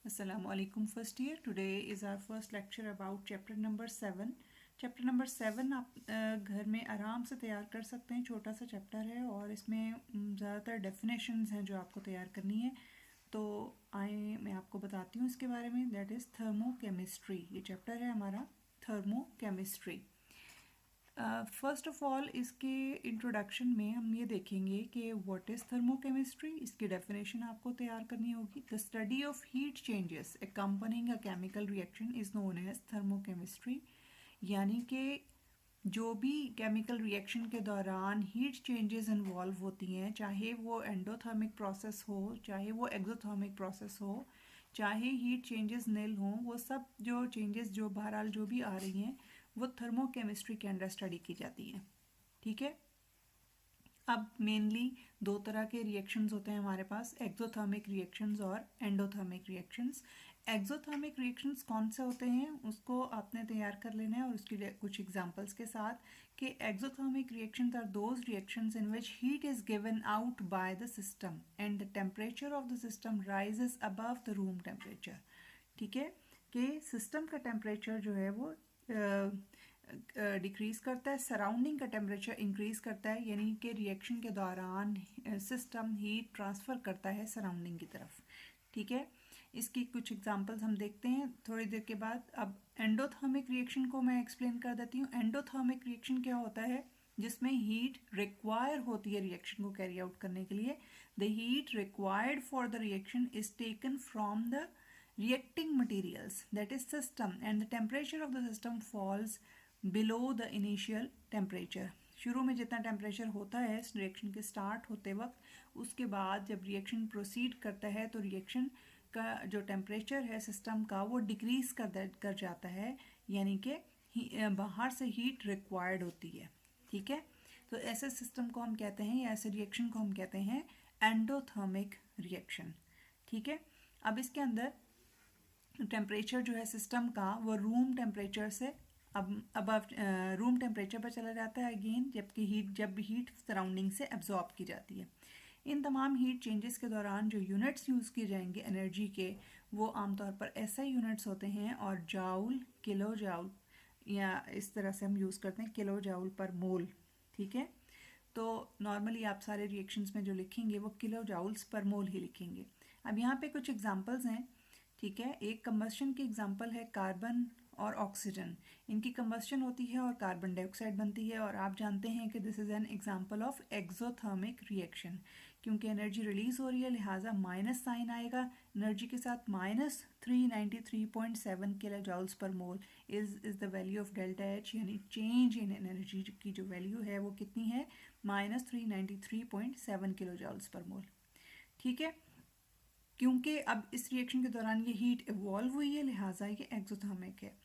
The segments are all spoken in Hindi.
Assalamu alaikum first year. Today is our first lecture about chapter number 7. Chapter number 7 आप घर में आराम से तैयार कर सकते हैं। छोटा सा चैप्टर है और इसमें ज़्यादातर डेफिनेशंस हैं जो आपको तैयार करनी है। तो आए मैं आपको बताती हूँ इसके बारे में। That is thermochemistry. ये चैप्टर है हमारा थर्मोकेमिस्ट्री। फर्स्ट ऑफ ऑल इसके इंट्रोडक्शन में हम ये देखेंगे कि व्हाट इज़ थर्मोकेमिस्ट्री। इसकी डेफिनेशन आपको तैयार करनी होगी। The study of heat changes accompanying a chemical reaction is known as thermochemistry. यानी कि जो भी केमिकल रिएक्शन के दौरान हीट चेंजेस इन्वॉल्व होती हैं, चाहे वो एंडोथर्मिक प्रोसेस हो, चाहे वो एक्सोथर्मिक प्रोसेस हो, चाहे हीट चेंजेस निल हों, वो सब जो चेंजेस जो बहरहाल जो भी आ रही हैं वो थर्मोकेमिस्ट्री के अंडर स्टडी की जाती हैं। ठीक है। अब मेनली दो तरह के रिएक्शंस होते हैं हमारे पास, एक्सोथर्मिक रिएक्शंस और एंडोथर्मिक रिएक्शंस। एक्सोथर्मिक रिएक्शंस कौन से होते हैं उसको आपने तैयार कर लेना है और उसके लिए कुछ एग्जांपल्स के साथ कि exothermic reactions are those reactions in which heat is given out by the system and the temperature of the system rises above the room temperature. ठीक है, कि सिस्टम का टेम्परेचर जो है वो डिक्रीज़ करता है, सराउंडिंग का टेम्परेचर इंक्रीज़ करता है, यानी कि रिएक्शन के दौरान सिस्टम हीट ट्रांसफ़र करता है सराउंडिंग की तरफ। ठीक है, इसकी कुछ एग्जांपल्स हम देखते हैं थोड़ी देर के बाद। अब एंडोथर्मिक रिएक्शन को मैं एक्सप्लेन कर देती हूँ। एंडोथर्मिक रिएक्शन क्या होता है? जिसमें हीट रिक्वायर होती है रिएक्शन को कैरी आउट करने के लिए। The heat required for the reaction is taken from the reacting materials, that is system, and the temperature of the system falls below the initial temperature. शुरू में जितना टेम्परेचर होता है इस रिएक्शन के स्टार्ट होते वक्त, उसके बाद जब रिएक्शन प्रोसीड करता है तो रिएक्शन का जो टेम्परेचर है सिस्टम का वो डिक्रीज कर जाता है, यानी कि बाहर से हीट रिक्वायर्ड होती है। ठीक है, तो ऐसे सिस्टम को हम कहते हैं या ऐसे रिएक्शन को हम कहते हैं एंडोथर्मिक रिएक्शन। ठीक है, अब इसके अंदर टेम्परेचर जो है सिस्टम का वो रूम टेम्परेचर से अब रूम टेम्परेचर पर चला जाता है अगेन, जब हीट सराउंडिंग से एब्जॉर्ब की जाती है। इन तमाम हीट चेंजेस के दौरान जो यूनिट्स यूज़ किए जाएंगे एनर्जी के, वो आमतौर पर ऐसे यूनिट्स होते हैं और जाउल, किलो जाउल, या इस तरह से हम यूज़ करते हैं किलो जाउल पर मोल। ठीक है, तो नॉर्मली आप सारे रिएक्शंस में जो लिखेंगे वो किलो जाउल्स पर मोल ही लिखेंगे। अब यहाँ पे कुछ एग्जांपल्स हैं। ठीक है, एक कंबस्शन की एग्जांपल है कार्बन और ऑक्सीजन। इनकी कंबस्शन होती है और कार्बन डाइऑक्साइड बनती है, और आप जानते हैं कि this is an example of exothermic reaction. क्योंकि एनर्जी रिलीज हो रही है लिहाजा माइनस साइन आएगा एनर्जी के साथ। -393.7 किलो जॉल्स पर mole is the value of delta H, यानी चेंज इन एनर्जी की जो वैल्यू है वो कितनी है? -393.7 किलो जॉल्स पर मोल। ठीक है, क्योंकि अब इस रिएक्शन के दौरान ये हीट इवॉल्व हुई है लिहाजा ये एक्सोथर्मिक है।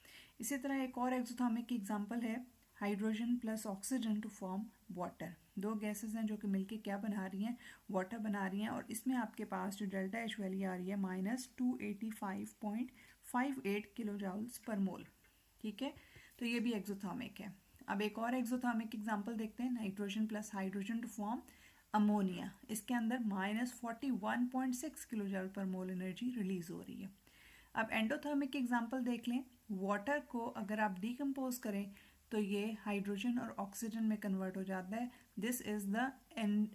इसी तरह एक और एक्सोथर्मिक की एग्जांपल है hydrogen plus oxygen to form water. दो गैसेस हैं जो कि मिलके क्या बना रही हैं? वाटर बना रही हैं, और इसमें आपके पास जो डेल्टा एच वैल्यू आ रही है -285.58 किलो जॉल्स पर मोल। ठीक है, तो ये भी एक्सोथर्मिक है। अब एक और एक्सोथर्मिक एग्जांपल देखते हैं, nitrogen plus hydrogen to form ammonia. इसके अंदर -41.6 किलो जॉल पर मोल एनर्जी रिलीज हो रही है। अब एंडोथर्मिक एग्जांपल देख लें। वाटर को अगर आप डिकम्पोज करें तो ये हाइड्रोजन और ऑक्सीजन में कन्वर्ट हो जाता है। This is the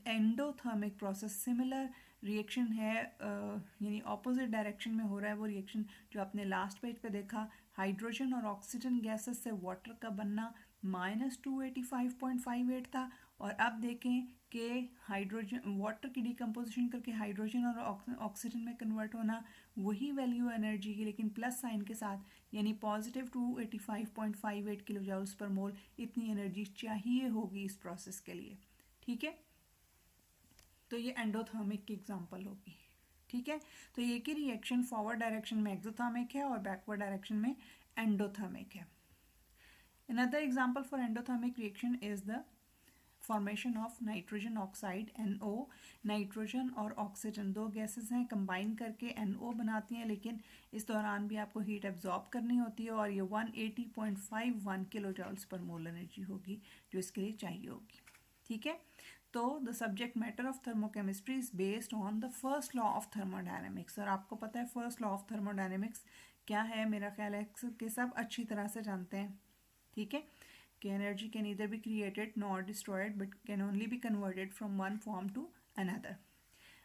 endothermic process. Similar reaction है, यानी ऑपोजिट डायरेक्शन में हो रहा है वो रिएक्शन जो आपने लास्ट पेज पे देखा। हाइड्रोजन और ऑक्सीजन गैसेस से वाटर का बनना -285.58 था, और अब देखें कि हाइड्रोजन वाटर की डिकम्पोजिशन करके हाइड्रोजन और ऑक्सीजन में कन्वर्ट होना, वही वैल्यू एनर्जी की लेकिन प्लस साइन के साथ, यानी +285.58 किलो जॉल्स पर मोल। इतनी एनर्जी चाहिए होगी इस प्रोसेस के लिए। ठीक है, तो ये एंडोथर्मिक की एग्जांपल होगी। ठीक है, तो ये की रिएक्शन फॉरवर्ड डायरेक्शन में एक्सोथर्मिक है और बैकवर्ड डायरेक्शन में एंडोथर्मिक है। Another example for endothermic reaction is the formation of nitrogen oxide NO। Nitrogen और ऑक्सीजन दो गैसेस हैं, कंबाइन करके NO बनाती हैं, लेकिन इस दौरान भी आपको हीट एब्जॉर्ब करनी होती है, और ये 180.51 किलो जॉल्स पर मोल एनर्जी होगी जो इसके लिए चाहिए होगी। ठीक है, तो the subject matter of thermochemistry is based on the first law of thermodynamics. और आपको पता है फर्स्ट लॉ ऑफ थर्मोडायनेमिक्स क्या है, मेरा ख्याल है कि सब अच्छी तरह से जानते हैं, ठीक है, कि energy can either be created nor destroyed but can only be converted from one form to another.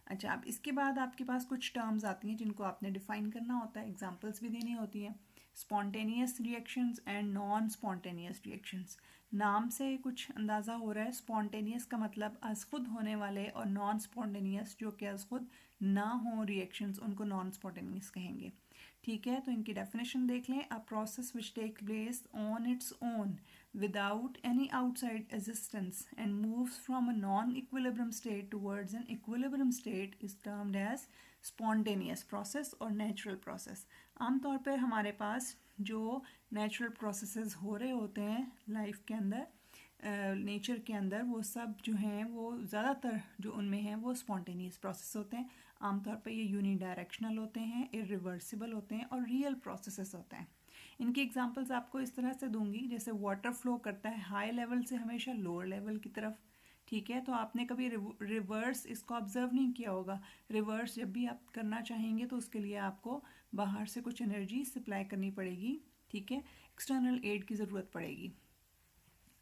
अच्छा, अब इसके बाद आपके पास कुछ टर्म्स आती हैं जिनको आपने डिफाइन करना होता है, एग्जांपल्स भी देनी होती हैं। Spontaneous reactions and non spontaneous reactions. नाम से कुछ अंदाज़ा हो रहा है, स्पॉन्टेनियस का मतलब अज खुद होने वाले, और नॉन स्पॉन्टेनियस जो कि अज खुद ना हो रिएक्शंस, उनको नॉन स्पॉन्टेनियस कहेंगे, ठीक है। तो इनकी डेफिनेशन देख लें। A process which take place on its own without any outside assistance and moves from a non-equilibrium state towards an equilibrium state is termed as spontaneous process और natural process। आमतौर पर हमारे पास जो natural processes हो रहे होते हैं लाइफ के अंदर, नेचर के अंदर, वो सब जो हैं वो ज़्यादातर जो उनमें हैं वो स्पॉन्टेनियस प्रोसेस होते हैं। आमतौर पर ये यूनिडायरेक्शनल होते हैं, इरिवर्सिबल होते हैं और रियल प्रोसेसेस होते हैं। इनकी एग्जांपल्स आपको इस तरह से दूंगी, जैसे वाटर फ्लो करता है हाई लेवल से हमेशा लोअर लेवल की तरफ, ठीक है। तो आपने कभी रिवर्स इसको ऑब्जर्व नहीं किया होगा। रिवर्स जब भी आप करना चाहेंगे तो उसके लिए आपको बाहर से कुछ एनर्जी सप्लाई करनी पड़ेगी, ठीक है, एक्सटर्नल एड की ज़रूरत पड़ेगी।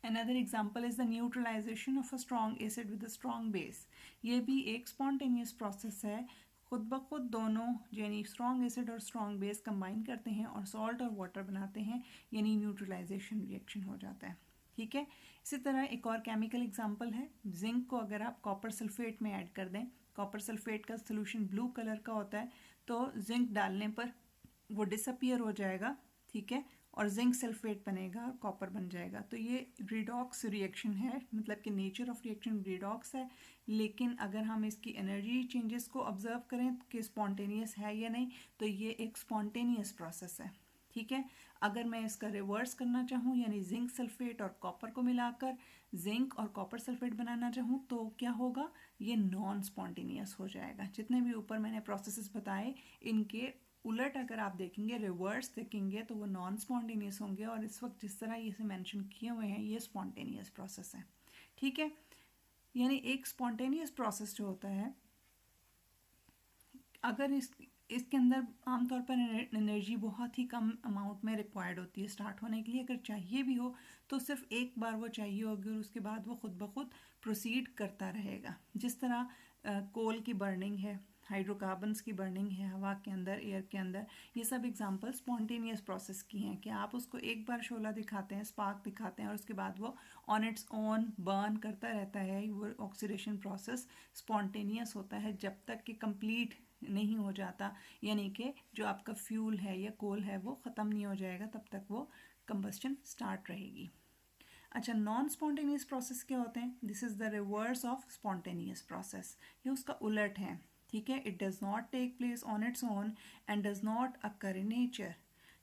Another example is the neutralization of a strong acid with a strong base। ये भी एक spontaneous process है, खुद ब खुद दोनों यानी स्ट्रॉन्ग एसिड और स्ट्रॉन्ग बेस कंबाइन करते हैं और सॉल्ट और वाटर बनाते हैं, यानी न्यूट्रलाइजेशन रिएक्शन हो जाता है, ठीक है। इसी तरह एक और केमिकल एग्जांपल है, जिंक को अगर आप कॉपर सल्फेट में ऐड कर दें, कॉपर सल्फेट का सोल्यूशन ब्लू कलर का होता है, तो जिंक डालने पर वो डिसअपियर हो जाएगा, ठीक है, और जिंक सल्फेट बनेगा और कॉपर बन जाएगा। तो ये रिडॉक्स रिएक्शन है, मतलब कि नेचर ऑफ रिएक्शन रिडॉक्स है। लेकिन अगर हम इसकी एनर्जी चेंजेस को ऑब्जर्व करें कि स्पॉन्टेनियस है या नहीं, तो ये एक स्पॉन्टेनियस प्रोसेस है, ठीक है। अगर मैं इसका रिवर्स करना चाहूँ, यानी जिंक सल्फेट और कॉपर को मिलाकर जिंक और कॉपर सल्फेट बनाना चाहूँ, तो क्या होगा, ये नॉन स्पॉन्टेनियस हो जाएगा। जितने भी ऊपर मैंने प्रोसेसेस बताए, इनके उलट अगर आप देखेंगे, रिवर्स देखेंगे, तो वो नॉन स्पॉन्टेनियस होंगे, और इस वक्त जिस तरह ये मेंशन किए हुए हैं ये स्पॉन्टेनियस प्रोसेस है, ठीक है। यानी एक स्पॉन्टेनियस प्रोसेस जो होता है, अगर इसके अंदर आमतौर पर एनर्जी बहुत ही कम अमाउंट में रिक्वायर्ड होती है स्टार्ट होने के लिए। अगर चाहिए भी हो तो सिर्फ एक बार वो चाहिए होगी और उसके बाद वो खुद ब खुद प्रोसीड करता रहेगा। जिस तरह कोल की बर्निंग है, हाइड्रोकार्बन्स की बर्निंग है हवा के अंदर, एयर के अंदर, ये सब एग्जांपल स्पॉन्टेनियस प्रोसेस की हैं कि आप उसको एक बार शोला दिखाते हैं, स्पार्क दिखाते हैं, और उसके बाद वो ऑन इट्स ओन बर्न करता रहता है। वो ऑक्सीडेशन प्रोसेस स्पॉन्टेनियस होता है जब तक कि कंप्लीट नहीं हो जाता, यानी कि जो आपका फ्यूल है या कोल है वो ख़त्म नहीं हो जाएगा, तब तक वो कंबस्टन स्टार्ट रहेगी। अच्छा, नॉन स्पॉन्टेनियस प्रोसेस क्या होते हैं? This is the reverse of spontaneous process, ये उसका उलट है, ठीक है। It does not take place on its own and does not occur in nature,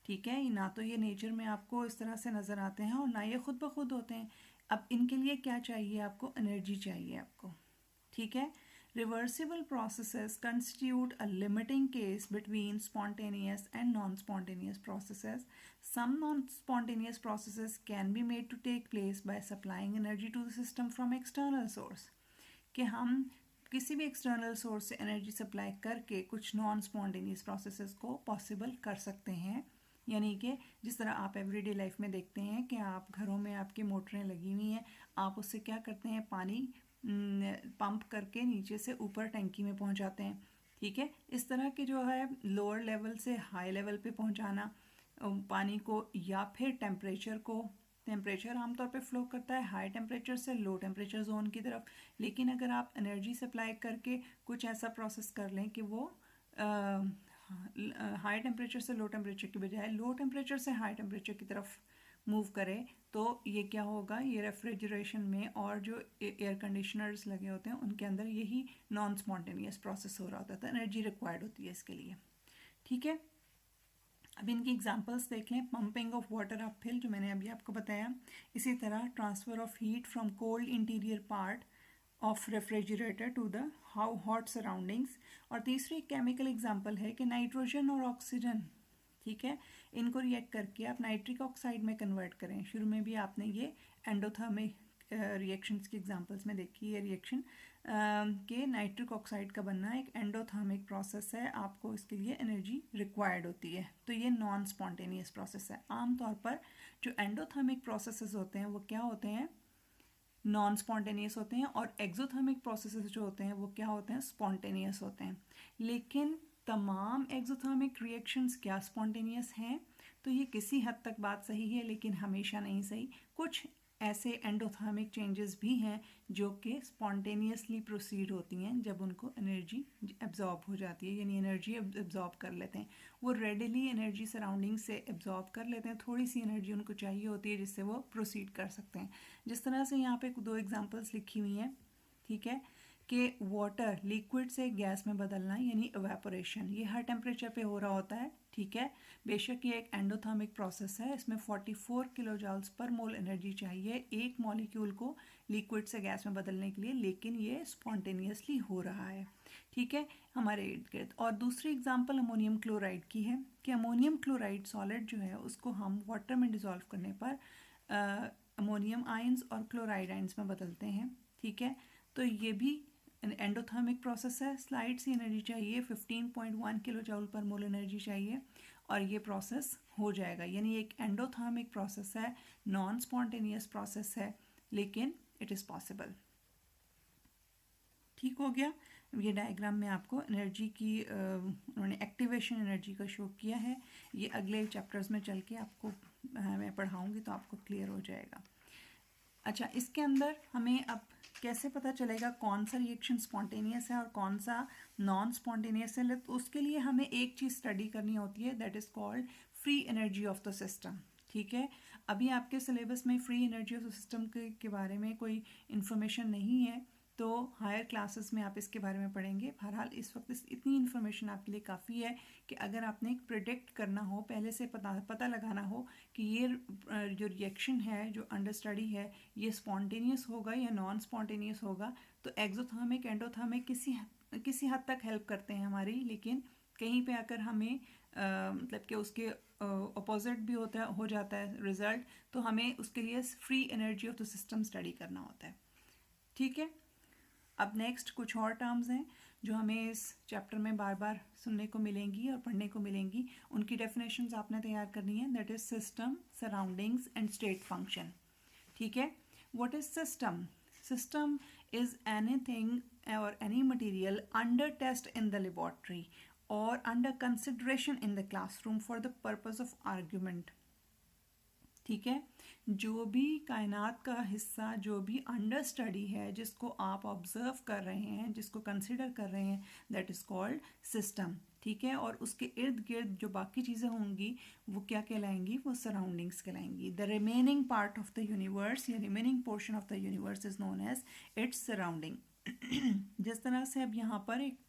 ठीक है। ना तो ये नेचर में आपको इस तरह से नज़र आते हैं और ना ये खुद ब खुद होते हैं। अब इनके लिए क्या चाहिए आपको? एनर्जी चाहिए आपको, ठीक है। Reversible processes constitute a limiting case between spontaneous and non-spontaneous processes. Some non-spontaneous processes can be made to take place by supplying energy to the system from external source। कि हम किसी भी एक्सटर्नल सोर्स से एनर्जी सप्लाई करके कुछ नॉन स्पॉन्टेनियस प्रोसेसेस को पॉसिबल कर सकते हैं। यानी कि जिस तरह आप एवरीडे लाइफ में देखते हैं कि आप घरों में आपकी मोटरें लगी हुई हैं, आप उससे क्या करते हैं, पानी पंप करके नीचे से ऊपर टंकी में पहुंचाते हैं, ठीक है। इस तरह के जो है लोअर लेवल से हाई लेवल पे पहुंचाना पानी को, या फिर टेम्परेचर आमतौर पे फ्लो करता है हाई टेम्परेचर से लो टेम्परेचर जोन की तरफ। लेकिन अगर आप एनर्जी सप्लाई करके कुछ ऐसा प्रोसेस कर लें कि वो हाई टेम्परेचर से लो टेम्परेचर की बजाय लो टेम्परेचर से हाई टेम्परेचर की तरफ मूव करे, तो ये क्या होगा, ये रेफ्रिजरेशन में और जो एयर कंडीशनर्स लगे होते हैं उनके अंदर यही नॉन स्पॉन्टेनियस प्रोसेस हो रहा होता है, एनर्जी रिक्वायर्ड होती है इसके लिए, ठीक है। अब इनकी एग्जांपल्स देख लें। पंपिंग ऑफ वाटर अपहिल, जो मैंने अभी आपको बताया। इसी तरह transfer of heat from cold interior part of refrigerator to the how hot surroundings. और तीसरी केमिकल एग्जांपल है कि नाइट्रोजन और ऑक्सीजन, ठीक है, इनको रिएक्ट करके आप नाइट्रिक ऑक्साइड में कन्वर्ट करें। शुरू में भी आपने ये एंडोथर्मिक रिएक्शंस की एग्जांपल्स में देखिए रिएक्शन के नाइट्रिक ऑक्साइड का बनना एक एंडोथर्मिक प्रोसेस है, आपको इसके लिए एनर्जी रिक्वायर्ड होती है, तो ये नॉन स्पॉन्टेनियस प्रोसेस है। आमतौर पर जो एंडोथर्मिक प्रोसेसेस होते हैं वो क्या होते हैं, नॉन स्पॉन्टेनियस होते हैं, और एक्सोथर्मिक प्रोसेसेस जो होते हैं वो क्या होते हैं, स्पॉन्टेनियस होते हैं। लेकिन तमाम एक्सोथर्मिक रिएक्शंस क्या स्पॉन्टेनियस हैं, तो ये किसी हद तक बात सही है लेकिन हमेशा नहीं सही। कुछ ऐसे एंडोथर्मिक चेंजेस भी हैं जो कि स्पॉन्टेनियसली प्रोसीड होती हैं जब उनको एनर्जी एब्जॉर्ब हो जाती है, यानी एनर्जी एब्जॉर्ब कर लेते हैं, वो रेडिली एनर्जी सराउंडिंग से एब्जॉर्ब कर लेते हैं, थोड़ी सी एनर्जी उनको चाहिए होती है जिससे वो प्रोसीड कर सकते हैं। जिस तरह से यहाँ पे 2 एग्जांपल्स लिखी हुई हैं, ठीक है, कि वाटर लिक्विड से गैस में बदलना यानी एवेपोरेशन, ये हर टेम्परेचर पे हो रहा होता है, ठीक है। बेशक ये एक एंडोथर्मिक प्रोसेस है, इसमें 44 किलो जूल्स पर मोल एनर्जी चाहिए एक मॉलिक्यूल को लिक्विड से गैस में बदलने के लिए, लेकिन ये स्पॉन्टेनियसली हो रहा है, ठीक है, हमारे इर्द गिर्द। और दूसरी एग्जांपल अमोनियम क्लोराइड की है कि अमोनियम क्लोराइड सॉलिड जो है उसको हम वाटर में डिज़ोल्व करने पर अमोनियम आयंस और क्लोराइड आयंस में बदलते हैं, ठीक है। तो ये भी एंडोथर्मिक प्रोसेस है, स्लाइड सी एनर्जी चाहिए, 15.1 किलो जूल पर मोल एनर्जी चाहिए और ये प्रोसेस हो जाएगा, यानी एक एंडोथर्मिक प्रोसेस है, नॉन स्पॉन्टेनियस प्रोसेस है, लेकिन इट इज़ पॉसिबल। ठीक हो गया। ये डायग्राम में आपको एनर्जी की उन्होंने एक्टिवेशन एनर्जी का शो किया है, ये अगले चैप्टर्स में चल के आपको मैं पढ़ाऊँगी तो आपको क्लियर हो जाएगा। अच्छा, इसके अंदर हमें अब कैसे पता चलेगा कौन सा रिएक्शन स्पॉन्टेनियस है और कौन सा नॉन स्पॉन्टेनियस है, तो उसके लिए हमें एक चीज़ स्टडी करनी होती है, that is called free energy of the system, ठीक है। अभी आपके सिलेबस में free energy of the system के बारे में कोई इन्फॉर्मेशन नहीं है, तो हायर क्लासेस में आप इसके बारे में पढ़ेंगे। बहरहाल इस वक्त इतनी इन्फॉर्मेशन आपके लिए काफ़ी है कि अगर आपने एक प्रिडिक्ट करना हो, पहले से पता लगाना हो कि ये जो रिएक्शन है जो अंडर स्टडी है ये स्पॉन्टेनियस होगा या नॉन स्पॉन्टेनियस होगा, तो एक्सोथर्मिक एंडोथर्मिक किसी हद तक हेल्प करते हैं हमारी, लेकिन कहीं पे आकर हमें मतलब कि उसके अपोजिट भी हो जाता है रिजल्ट, तो हमें उसके लिए free energy of the system study करना होता है, ठीक है। अब नेक्स्ट कुछ और टर्म्स हैं जो हमें इस चैप्टर में बार बार सुनने को मिलेंगी और पढ़ने को मिलेंगी, उनकी डेफिनेशंस आपने तैयार करनी है, that is system, surroundings and state function, ठीक है। What is system? System is anything और any material under test in the laboratory और under consideration in the classroom for the purpose of argument, ठीक है। जो भी कायनात का हिस्सा, जो भी अंडर स्टडी है, जिसको आप ऑब्जर्व कर रहे हैं, जिसको कंसिडर कर रहे हैं, दैट इज़ कॉल्ड सिस्टम, ठीक है। और उसके इर्द गिर्द जो बाकी चीज़ें होंगी वो क्या कहलाएंगी, वो सराउंडिंग्स कहलाएंगी। The remaining part of the universe या remaining portion of the universe is known as its surrounding. जिस तरह से अब यहाँ पर एक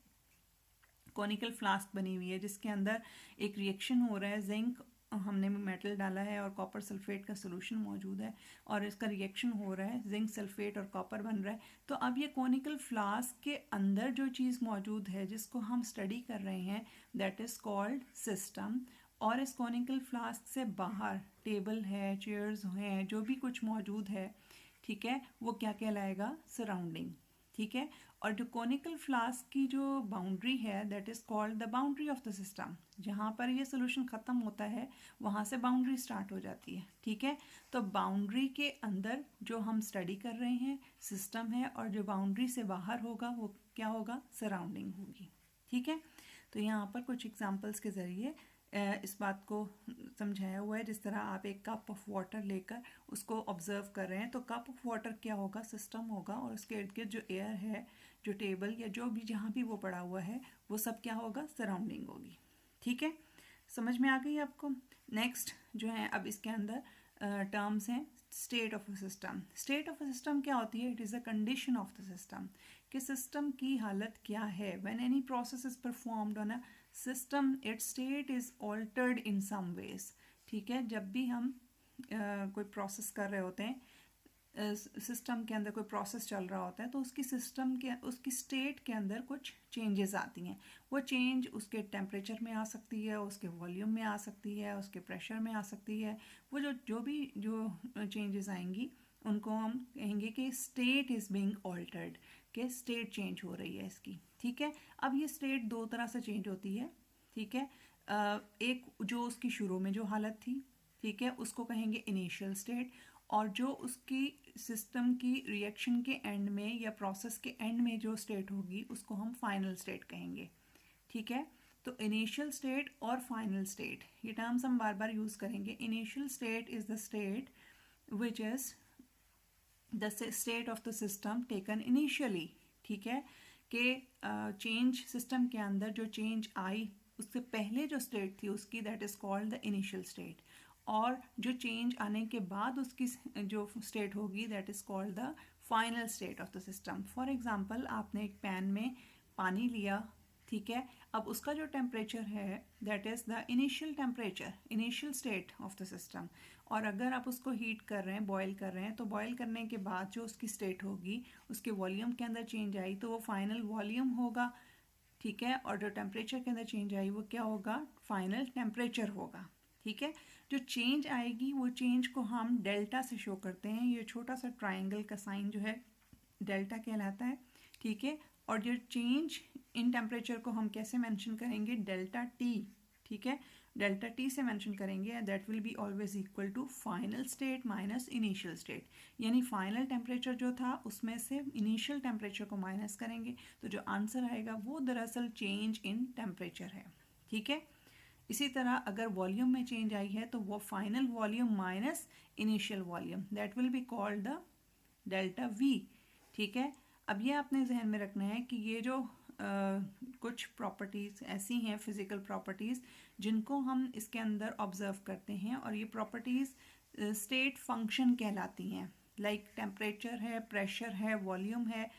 कॉनिकल फ्लास्क बनी हुई है जिसके अंदर एक रिएक्शन हो रहा है, जिंक हमने मेटल डाला है और कॉपर सल्फेट का सोल्यूशन मौजूद है और इसका रिएक्शन हो रहा है, जिंक सल्फेट और कॉपर बन रहा है। तो अब ये कॉनिकल फ्लास्क के अंदर जो चीज़ मौजूद है जिसको हम स्टडी कर रहे हैं, दैट इज़ कॉल्ड सिस्टम। और इस कॉनिकल फ्लास्क से बाहर टेबल है, चेयर्स हैं, जो भी कुछ मौजूद है, ठीक है, वो क्या कहलाएगा, सराउंडिंग, ठीक है। और जो कॉनिकल फ्लास्क की जो बाउंड्री है, that is called the boundary of the system. जहाँ पर ये सोल्यूशन ख़त्म होता है वहाँ से बाउंड्री स्टार्ट हो जाती है, ठीक है। तो बाउंड्री के अंदर जो हम स्टडी कर रहे हैं सिस्टम है, और जो बाउंड्री से बाहर होगा वो क्या होगा, सराउंडिंग होगी, ठीक है। तो यहाँ पर कुछ एग्जांपल्स के ज़रिए इस बात को समझाया हुआ है। जिस तरह आप एक कप ऑफ वाटर लेकर उसको ऑब्जर्व कर रहे हैं, तो कप ऑफ वाटर क्या होगा, सिस्टम होगा, और उसके इर्द गिर्द जो एयर है, जो टेबल या जो भी जहाँ भी वो पड़ा हुआ है, वो सब क्या होगा, सराउंडिंग होगी, ठीक है। समझ में आ गई आपको? नेक्स्ट जो है अब इसके अंदर टर्म्स हैं, state of a system. State of a system क्या होती है, it is a condition of the system, कि सिस्टम की हालत क्या है। When any process is performed on a system its state is altered in some ways, ठीक है। जब भी हम कोई प्रोसेस कर रहे होते हैं, सिस्टम के अंदर कोई प्रोसेस चल रहा होता है, तो उसकी स्टेट के अंदर कुछ चेंजेस आती हैं। वो चेंज उसके टेम्परेचर में आ सकती है, उसके वॉल्यूम में आ सकती है, उसके प्रेशर में आ सकती है। वो जो भी चेंजेस आएंगी उनको हम कहेंगे कि स्टेट इज़ बीइंग ऑल्टर्ड, कि स्टेट चेंज हो रही है इसकी, ठीक है। अब ये स्टेट दो तरह से चेंज होती है, ठीक है। एक जो उसकी शुरू में जो हालत थी, ठीक है, उसको कहेंगे इनिशियल स्टेट, और जो उसकी सिस्टम की रिएक्शन के एंड में या प्रोसेस के एंड में जो स्टेट होगी उसको हम फाइनल स्टेट कहेंगे, ठीक है। तो इनिशियल स्टेट और फाइनल स्टेट, ये टर्म्स हम बार बार यूज़ करेंगे। Initial state is the state which is the state of the system taken initially, ठीक है, कि चेंज सिस्टम के अंदर जो चेंज आई उससे पहले जो स्टेट थी उसकी, that is called the initial state, और जो चेंज आने के बाद उसकी जो स्टेट होगी that is called the final state of the system. For example, आपने एक पैन में पानी लिया, ठीक है, अब उसका जो टेम्परेचर है that is the initial temperature, initial state of the system, और अगर आप उसको हीट कर रहे हैं, बॉयल कर रहे हैं, तो बॉयल करने के बाद जो उसकी स्टेट होगी, उसके वॉल्यूम के अंदर चेंज आई तो वो फाइनल वॉल्यूम होगा, ठीक है, और जो टेम्परेचर के अंदर चेंज आई वो क्या होगा, फाइनल टेम्परेचर होगा, ठीक है। जो चेंज आएगी वो चेंज को हम डेल्टा से शो करते हैं, ये छोटा सा ट्राइंगल का साइन जो है डेल्टा कहलाता है, ठीक है। और जो चेंज इन टेम्परेचर को हम कैसे मेंशन करेंगे, डेल्टा टी, ठीक है, डेल्टा टी से मेंशन करेंगे, that will be always equal to final state minus initial state, यानी फाइनल टेम्परेचर जो था उसमें से इनिशियल टेम्परेचर को माइनस करेंगे, तो जो आंसर आएगा वो दरअसल चेंज इन टेम्परेचर है, ठीक है। इसी तरह अगर वॉल्यूम में चेंज आई है तो वो final volume minus initial volume, that will be called the delta we, ठीक है। अब ये आपने जहन में रखना है कि ये जो कुछ प्रॉपर्टीज़ ऐसी हैं, फिज़िकल प्रॉपर्टीज़, जिनको हम इसके अंदर ऑब्जर्व करते हैं, और ये प्रॉपर्टीज़ स्टेट फंक्शन कहलाती हैं, लाइक टेम्परेचर है, प्रेशर है, वॉल्यूम है,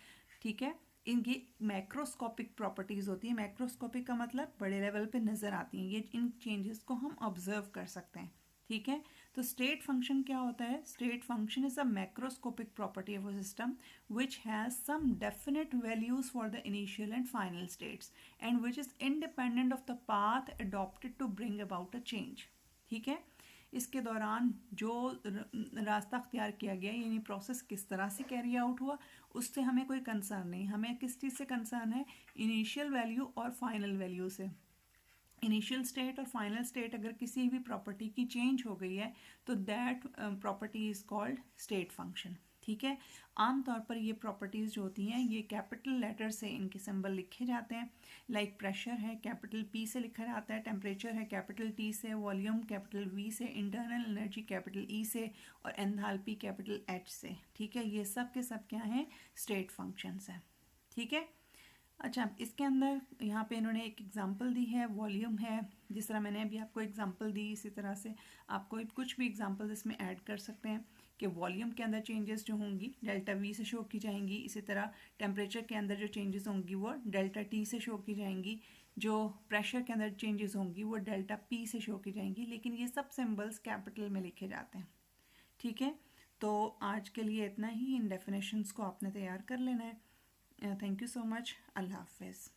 ठीक है। इनकी मैक्रोस्कोपिक प्रॉपर्टीज़ होती हैं। मैक्रोस्कोपिक का मतलब बड़े लेवल पे नज़र आती हैं, ये इन चेंजेस को हम ऑब्जर्व कर सकते हैं, ठीक है। तो स्टेट फंक्शन क्या होता है, state function is a macroscopic property of a system which has some definite values for the initial and final states and which is independent of the path adopted to bring about a change, ठीक है। इसके दौरान जो रास्ता अख्तियार किया गया, यानी प्रोसेस किस तरह से कैरी आउट हुआ, उससे हमें कोई कंसर्न नहीं, हमें किस चीज़ से कंसर्न है, इनिशियल वैल्यू और फाइनल वैल्यू से। इनिशियल स्टेट और फाइनल स्टेट अगर किसी भी प्रॉपर्टी की चेंज हो गई है तो that property is called state function, ठीक है। आमतौर पर ये प्रॉपर्टीज़ जो होती हैं ये कैपिटल लेटर से इनके सिंबल लिखे जाते हैं, लाइक प्रेशर है कैपिटल पी से लिखा जाता है, टेम्परेचर है कैपिटल टी से, वॉल्यूम कैपिटल वी से, इंटरनल एनर्जी कैपिटल ई से, और एंथैल्पी कैपिटल एच से, ठीक है। ये सब के सब क्या हैं, स्टेट फंक्शंस हैं, ठीक है। अच्छा, इसके अंदर यहाँ पे इन्होंने एक एग्जांपल दी है, वॉल्यूम है, जिस तरह मैंने अभी आपको एग्जांपल दी इसी तरह से आपको कुछ भी एग्जांपल्स इसमें ऐड कर सकते हैं कि वॉल्यूम के अंदर चेंजेस जो होंगी डेल्टा वी से शो की जाएंगी, इसी तरह टेम्परेचर के अंदर जो चेंजेस होंगी वो डेल्टा टी से शो की जाएंगी, जो प्रेशर के अंदर चेंजेस होंगी वो डेल्टा पी से शो की जाएंगी, लेकिन ये सब सिम्बल्स कैपिटल में लिखे जाते हैं, ठीक है। तो आज के लिए इतना ही, इन डेफिनेशंस को आपने तैयार कर लेना है। थैंक यू सो मच, अल्लाह हाफिज़।